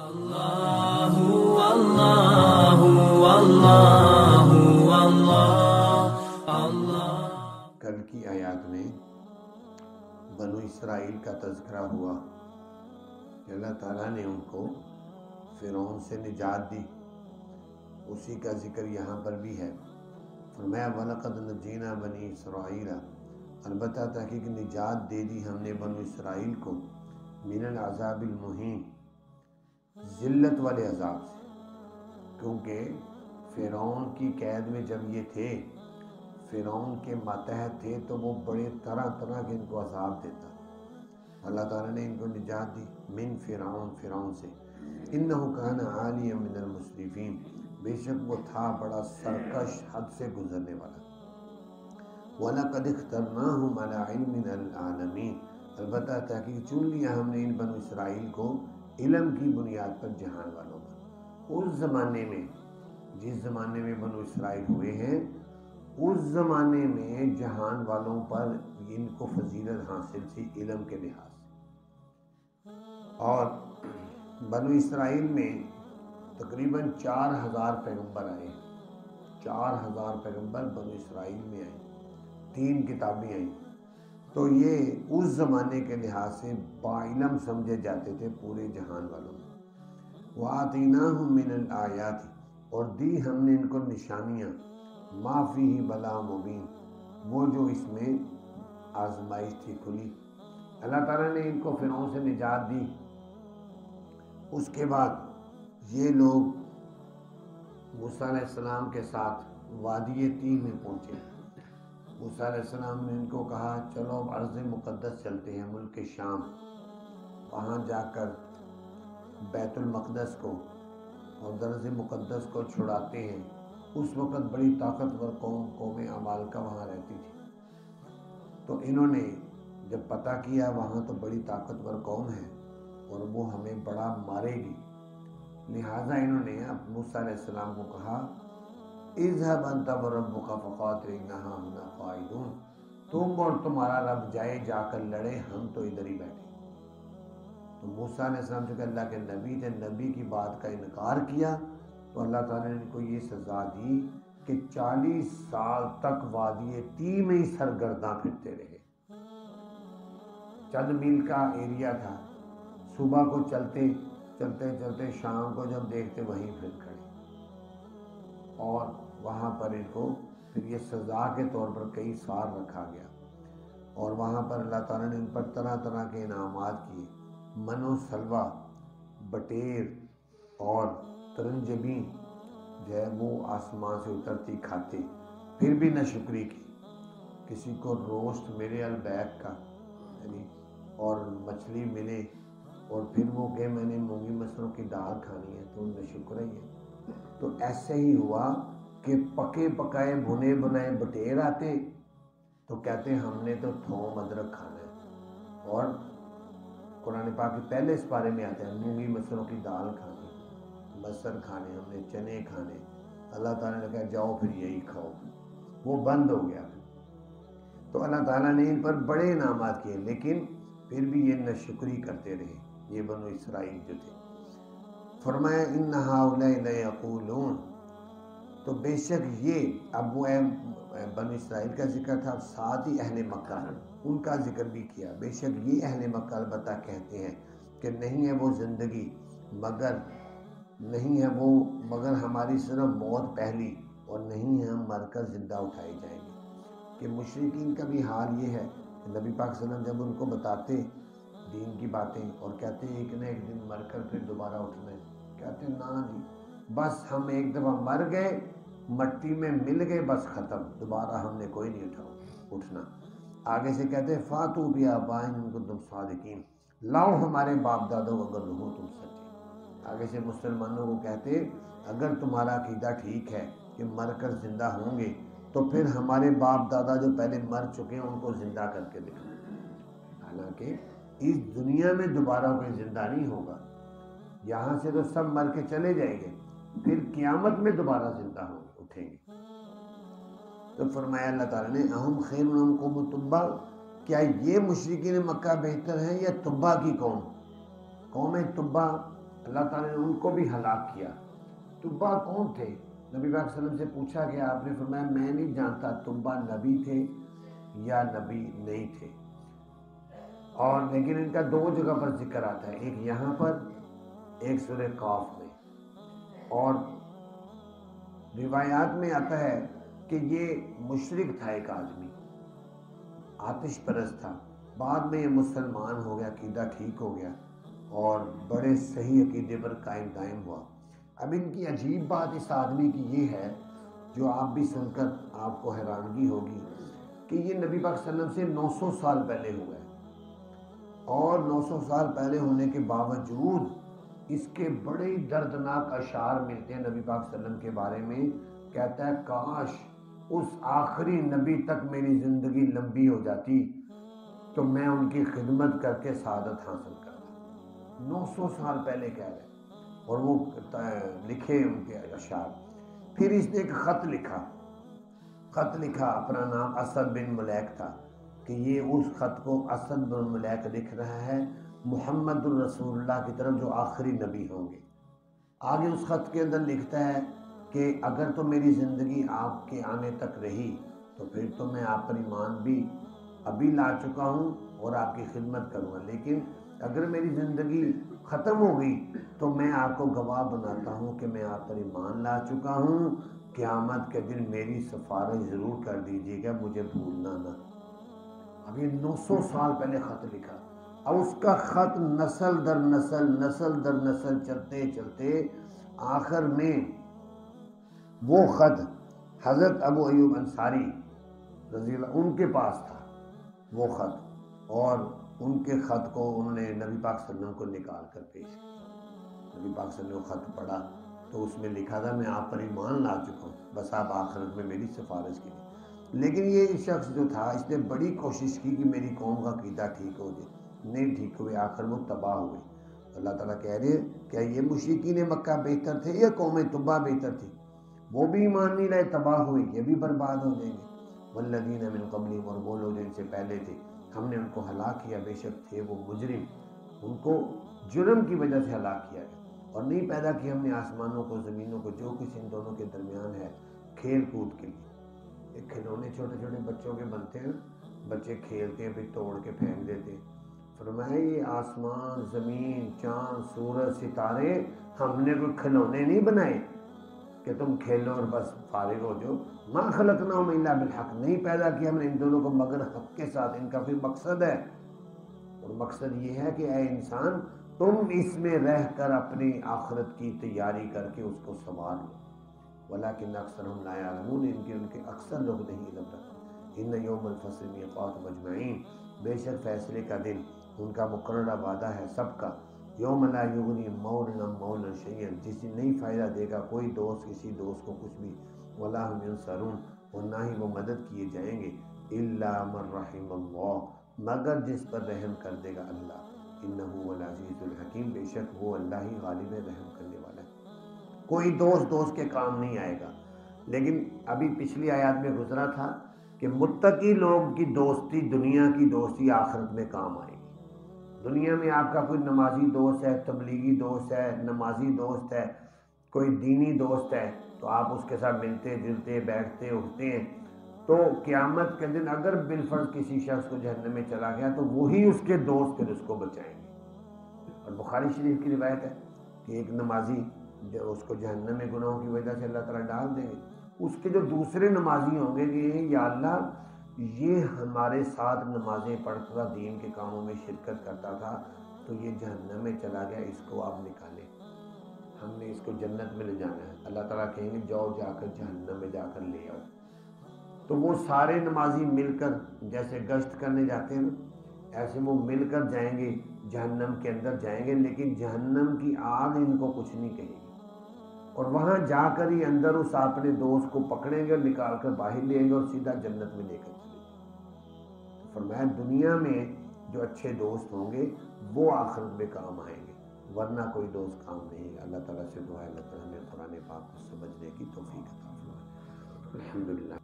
اللہ اللہ اللہ اللہ۔ کل کی آیات میں بنو اسرائیل کا تذکرہ ہوا کہ اللہ تعالیٰ نے ان کو فرعون سے نجات دی، اسی کا ذکر یہاں پر بھی ہے۔ فرمایا وَلَقَدْ نَجَّيْنَا بَنِي إِسْرَائِيلَ، البتہ تحقیق نجات دے دی ہم نے بنو اسرائیل کو من العذاب المہین، ذلت والے عذاب سے، کیونکہ فرعون کی قید میں جب یہ تھے، فرعون کے ماتحت تھے، تو وہ بڑے طرح طرح کے ان کو عذاب دیتا۔ اللہ تعالیٰ نے ان کو نجات دی من فرعون سے۔ انہ کان عالیا من المسرفین، بے شک وہ تھا بڑا سرکش، حد سے گزرنے والا۔ وَلَقَدْ اخْتَرْنَاهُمْ عَلَىٰ عِلْمٍ الْعَالَمِينَ، البتہ تحقیق چن لیا ہم نے ان بنو اسرائیل کو علم کی بنیاد پر جہان والوں پر۔ اس زمانے میں، جس زمانے میں بنو اسرائیل ہوئے ہیں، اس زمانے میں جہان والوں پر ان کو فضیلت حاصل تھی علم کے لحاظ سے۔ اور بنو اسرائیل میں تقریباً 4000 پیغمبر آئے، 4000 پیغمبر بنو اسرائیل میں آئے، 3 کتابیں آئیں، تو یہ اس زمانے کے لحاظ سے باعلم سمجھے جاتے تھے پورے جہان والوں میں۔ وَآتَيْنَاهُم مِّنَ الْآيَاتِ، اور دی ہم نے ان کو نشانیاں، مَا فِيهِ بَلَاءٌ مُبِينٌ، وہ جو اس میں آزمائش تھی کھلی۔ اللہ تعالیٰ نے ان کو فرعون سے نجات دی۔ اس کے بعد یہ لوگ موسیٰ علیہ السلام کے ساتھ وادی تیہ میں پہنچے۔ موسیٰ علیہ السلام نے ان کو کہا چلو اب ارض مقدس چلتے ہیں، ملک شام، وہاں جا کر بیت المقدس کو اور ارض مقدس کو چھڑاتے ہیں۔ اس وقت بڑی طاقتور قوم عمالقہ وہاں رہتی تھی، تو انہوں نے جب پتہ کیا وہاں تو بڑی طاقتور قوم ہے اور وہ ہمیں بڑا مارے گی، لہٰذا انہوں نے موسیٰ علیہ السلام کو کہا اذهب انت وربك فقاتلا اننا هنا قاعدون، تم اور تمہارا رب جائے، جا کر لڑے، ہم تو ادھر ہی بیٹھے۔ تو موسیٰ علیہ السلام چونکہ اللہ کے نبی تھے، نبی کی بات کا انکار کیا، تو اللہ تعالیٰ نے ان کو یہ سزا دی کہ 40 سال تک وادی تیہ میں ہی سرگرداں پھرتے رہے۔ چند میل کا ایریا تھا، صبح کو چلتے چلتے شام کو جب دیکھتے وہیں پھر کھڑے، اور وہاں پر ان کو پھر یہ سزا کے طور پر کئی سال رکھا گیا، اور وہاں پر اللہ تعالیٰ نے ان پر طرح طرح کے انعامات کیے، من و سلوہ، بٹیر اور ترنجبین جو ہے وہ آسمان سے اترتی کھاتے، پھر بھی نہ شکری کی۔ کسی کو روسٹ ملے البیک کا، یعنی اور مچھلی ملے، اور پھر وہ کہ میں نے مونگی مسروں کی دال کھانی ہے تو نہ شکر ہی ہے۔ تو ایسے ہی ہوا کہ پکے پکائے بھنے بنائے بٹیر آتے تو کہتے ہم نے تو تھوم ادرک کھانا ہے، اور قرآن پاک کے پہلے اس بارے میں آتے ہیں مونگی مسروں کی دال کھانی، مسر کھانے، ہم نے چنے کھانے۔ اللہ تعالیٰ نے کہا جاؤ پھر یہی کھاؤ، وہ بند ہو گیا۔ تو اللہ تعالیٰ نے ان پر بڑے انعامات کیے، لیکن پھر بھی یہ ناشکری کرتے رہے، یہ بنو اسرائیل جو تھے۔ فرمایا ان ہؤلاء لیقولون، تو بے شک یہ، اب وہ بنو اسرائیل کا ذکر تھا، ساتھ ہی اہل مکہ ان کا ذکر بھی کیا۔ بے شک یہ اہل مکہ البتہ کہتے ہیں کہ نہیں ہے وہ زندگی مگر ہماری صرف موت پہلی، اور نہیں ہم مر کر زندہ اٹھائے جائیں گے۔ کہ مشرکین کا بھی حال یہ ہے کہ نبی پاک صلی اللہ علیہ وسلم جب ان کو بتاتے دین کی باتیں اور کہتے ہیں ایک نہ ایک دن مر کر پھر دوبارہ اٹھنا ہے، کہتے ہیں نا جی، بس ہم ایک دفعہ مر گئے، مٹی میں مل گئے، بس ختم، دوبارہ ہم نے کوئی نہیں اٹھنا۔ آگے سے کہتے ہیں فاتو بآبائنا ان کنتم صادقین، لاؤ ہمارے باپ دادوں کو اگر ہو تم سچے۔ آگے سے مسلمانوں کو کہتے اگر تمہارا عقیدہ ٹھیک ہے کہ مر کر زندہ ہوں گے تو پھر ہمارے باپ دادا جو پہلے مر چکے ہیں ان کو زندہ کر کے دکھاؤ۔ حالانکہ اس دنیا میں دوبارہ کوئی زندہ نہیں ہوگا، یہاں سے تو سب مر کے چلے جائیں گے، پھر قیامت میں دوبارہ زندہ اٹھیں گے۔ تو فرمایا اللہ تعالیٰ نے اہم خیر ام قوم تبا، کیا یہ مشرکین مکہ بہتر ہیں یا تبا کی قوم تبا اللہ تعالیٰ نے ان کو بھی ہلاک کیا۔ تبا کون تھے؟ نبی پاک صلی اللہ علیہ وسلم سے پوچھا گیا، آپ نے فرمایا میں نہیں جانتا تبا نبی تھے یا نبی نہیں تھے، اور لیکن ان کا دو جگہ پر ذکر آتا ہے، ایک یہاں پر، ایک سورہ قاف میں۔ اور روایات میں آتا ہے کہ یہ مشرک تھا، ایک آدمی آتش پرست تھا، بعد میں یہ مسلمان ہو گیا، عقیدہ ٹھیک ہو گیا اور بڑے صحیح عقیدے پر قائم دائم ہوا۔ اب ان کی عجیب بات اس آدمی کی یہ ہے، جو آپ بھی سن کر آپ کو حیرانگی ہوگی، کہ یہ نبی پاک صلی اللہ علیہ وسلم سے 900 سال پہلے ہوا ہے، اور 900 سال پہلے ہونے کے باوجود اس کے بڑے دردناک اشعار ملتے ہیں نبی پاک صلی اللہ علیہ وسلم کے بارے میں۔ کہتا ہے کاش اس آخری نبی تک میری زندگی لمبی ہو جاتی تو میں ان کی خدمت کر کے سعادت حاصل کرتا۔ 900 سال پہلے کہہ رہے ہیں، اور وہ لکھے ان کے اشعار۔ پھر اس نے ایک خط لکھا، اپنا نام اسد بن ملیک تھا، کہ یہ اس خط کو اسد بن ملیک لکھ رہا ہے محمد الرسول اللہ کی طرف، جو آخری نبی ہوں گے۔ آگے اس خط کے اندر لکھتا ہے کہ اگر تو میری زندگی آپ کے آنے تک رہی تو پھر تو میں آپ پر ایمان بھی ابھی لا چکا ہوں اور آپ کی خدمت کروں گا، لیکن اگر میری زندگی ختم ہو گئی تو میں آپ کو گواہ بناتا ہوں کہ میں آپ پر ایمان لا چکا ہوں، قیامت کے دن میری سفارش ضرور کر دیجیے گا، مجھے بھولنا نہ۔ اب یہ 900 سال پہلے خط لکھا، اب اس کا خط نسل در نسل چلتے چلتے آخر میں وہ خط حضرت ابو ایوب انصاری رضی اللہ ان کے پاس تھا وہ خط، اور ان کے خط کو انہوں نے نبی پاک صلی اللہ علیہ وسلم کو نکال کر پیش کیا۔ نبی پاک صلی اللہ علیہ وسلم خط پڑھا تو اس میں لکھا تھا میں آپ پر ایمان لا چکا ہوں، بس آپ آخرت میں میری سفارش کیجیے۔ لیکن یہ شخص جو تھا اس نے بڑی کوشش کی کہ میری قوم کا عقیدہ ٹھیک ہو جائے، نہیں ٹھیک ہوئے، آخر وہ تباہ ہوئے۔ اللہ تعالیٰ کہہ رہے کیا یہ مشرکین مکہ بہتر تھے یا قوم تبا بہتر تھی؟ وہ بھی ایمان نہیں لائے، تباہ ہوئے، یہ بھی برباد ہو جائیں گے۔ والذین من قبلہم، اور وہ لوگ جن سے پہلے تھے ہم نے ان کو ہلاک کیا، بے شک تھے وہ مجرم، ان کو جرم کی وجہ سے ہلاک کیا گیا۔ اور نہیں پیدا کیا ہم نے آسمانوں کو زمینوں کو، جو کچھ ان دونوں کے درمیان ہے، کھیل کود کے لیے۔ ایک کھلونے چھوٹے چھوٹے بچوں کے بنتے ہیں، بچے کھیلتے ہیں پھر توڑ کے پھینک دیتے ہیں۔ فرمایا یہ آسمان، زمین، چاند، سورج، ستارے ہم نے کوئی کھلونے نہیں بنائے کہ تم کھیلو اور بس فارغ ہو جاؤ۔ ما خلقناہم الا بالحق، نہیں پیدا کیا ہم نے ان دونوں کو مگر حق کے ساتھ۔ ان کا پھر مقصد ہے، اور مقصد یہ ہے کہ اے انسان تم اس میں رہ کر اپنی آخرت کی تیاری کر کے اس کو سنوار لو۔ ولیکن اکثرهم لا یعلمون، ان کے اکثر لوگ نہیں علم رکھتے۔ ان یوم الفصل میقاتهم اجمعین، بے شک فیصلے کا دن ان کا مقررہ وعدہ ہے سب کا۔ یوم لا یغنی مولا مولا شیئا، جس دن نہیں فائدہ دے گا کوئی دوست کسی دوست کو کچھ بھی۔ ولا هم ینصرون، اور نہ ہی وہ مدد کیے جائیں گے۔ الا من رحم اللہ، مگر جس پر رحم کر دے گا اللہ۔ انہ هو العزیز الحکیم، بے شک وہ اللہ ہی غالب رحم کرنے والا ہے۔ کوئی دوست کے کام نہیں آئے گا۔ لیکن ابھی پچھلی آیات میں گزرا تھا کہ متقی لوگ کی دوستی، دنیا کی دوستی آخرت میں کام آئے گی۔ دنیا میں آپ کا کوئی نمازی دوست ہے، تبلیغی دوست ہے، نمازی دوست ہے، کوئی دینی دوست ہے، تو آپ اس کے ساتھ ملتے جلتے بیٹھتے اٹھتے ہیں، تو قیامت کے دن اگر بالفرض کسی شخص کو جہنم میں چلا گیا تو وہی اس کے دوست پھر اس کو بچائیں گے۔ اور بخاری شریف کی روایت ہے کہ ایک نمازی جو اس کو جہنم میں گناہوں کی وجہ سے اللہ تعالیٰ ڈال دیں گے، اس کے جو دوسرے نمازی ہوں گے کہ یا اللہ یہ ہمارے ساتھ نمازیں پڑھتا تھا، دین کے کاموں میں شرکت کرتا تھا، تو یہ جہنم میں چلا گیا، اس کو آپ نکالیں، ہم نے اس کو جنت میں لے جانا ہے۔ اللہ تعالیٰ کہیں گے جاؤ جا کر جہنم میں جا کر لے آؤ۔ تو وہ سارے نمازی مل کر جیسے گشت کرنے جاتے ہیں ایسے وہ مل کر جائیں گے، جہنم کے اندر جائیں گے، لیکن جہنم کی آگ ان کو کچھ نہیں کہے گی، اور وہاں جا کر ہی اندر اس اپنے دوست کو پکڑیں گے اور نکال کر باہر لے گے اور سیدھا جنت میں لے کر چلیں گے۔ فرمایا دنیا میں جو اچھے دوست ہوں گے وہ آخرت میں کام آئیں گے، ورنہ کوئی دوست کام نہیں ہے۔ اللہ تعالیٰ سے دعا ہے اللہ تعالیٰ ہمیں قرآن پاک کو سمجھنے کی توفیق عطا فرمائے۔ الحمدللہ۔